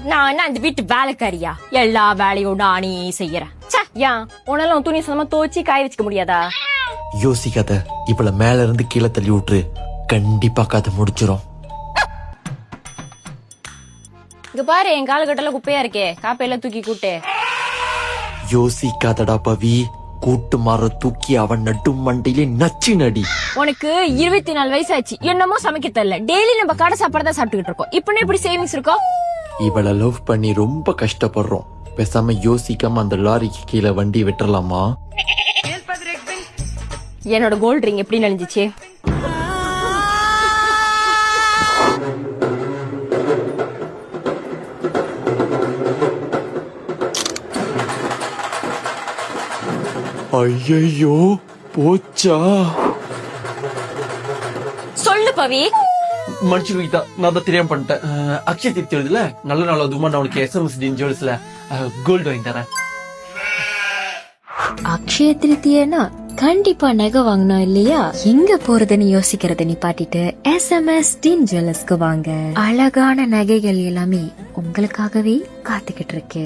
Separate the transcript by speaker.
Speaker 1: நான் என்ன அந்த வீட்டு வேலைக்காரியா? எல்லா வேலையும் நானே செய்யறேன். ஏன் உன்னால துணி சொந்தமா துவச்சி காய வச்சுக்க முடியாதா?
Speaker 2: யோசிக்காத, இவள மேல இருந்து கீழே தள்ளி விட்டுரு, கண்டிப்பா கதை முடிச்சிரும்.
Speaker 1: இங்க பாரு, என் கால கட்டல குப்பையா இருக்கே, காப்பையெல்லாம் தூக்கி கூட்டு.
Speaker 2: யோசிக்காதடா பவி, கூட்டு மாற தூக்கி அவன் நட்டு மண்டையிலே நச்சு நடி.
Speaker 1: உனக்கு 24 வயசாச்சு, என்னமோ சமைக்க தெரியல. டெய்லி நம்ம கடை சாப்பாடு தான் சாப்பிட்டுக்கிட்டு இருக்கோம். இப்ப எப்படி சேவிங்ஸ் இருக்கோம்?
Speaker 2: இவள லவ் பண்ணி ரொம்ப கஷ்டப்படுறோம். பேசாம யோசிக்காம அந்த லாரிக்கு கீழே வண்டி விட்டுறலாமா?
Speaker 1: என்னோட கோல்ட் ரிங் எப்படி நனைஞ்சிச்சு?
Speaker 2: ஐயோ போச்சா?
Speaker 1: சொல்லு பவி.
Speaker 2: மனுஷன் நான் தான் தெரியாம பண்ணிட்டேன். அக்ஷய திருப்தி வருதுல, நல்ல நாள் அதுமா நான் உனக்கு SMS ஜுவல்ஸ்ல கோல்டு வாங்கி தரேன்.
Speaker 3: அக்ஷய திருப்தியனா கண்டிப்பா நகை வாங்கணும் இல்லையா? எங்க போறதுன்னு யோசிக்கிறத நிப்பாட்டிட்டு SMS டீன் ஜுவல்லர்ஸ்க்கு வாங்க. அழகான நகைகள் எல்லாமே உங்களுக்காகவே காத்துக்கிட்டு இருக்கு.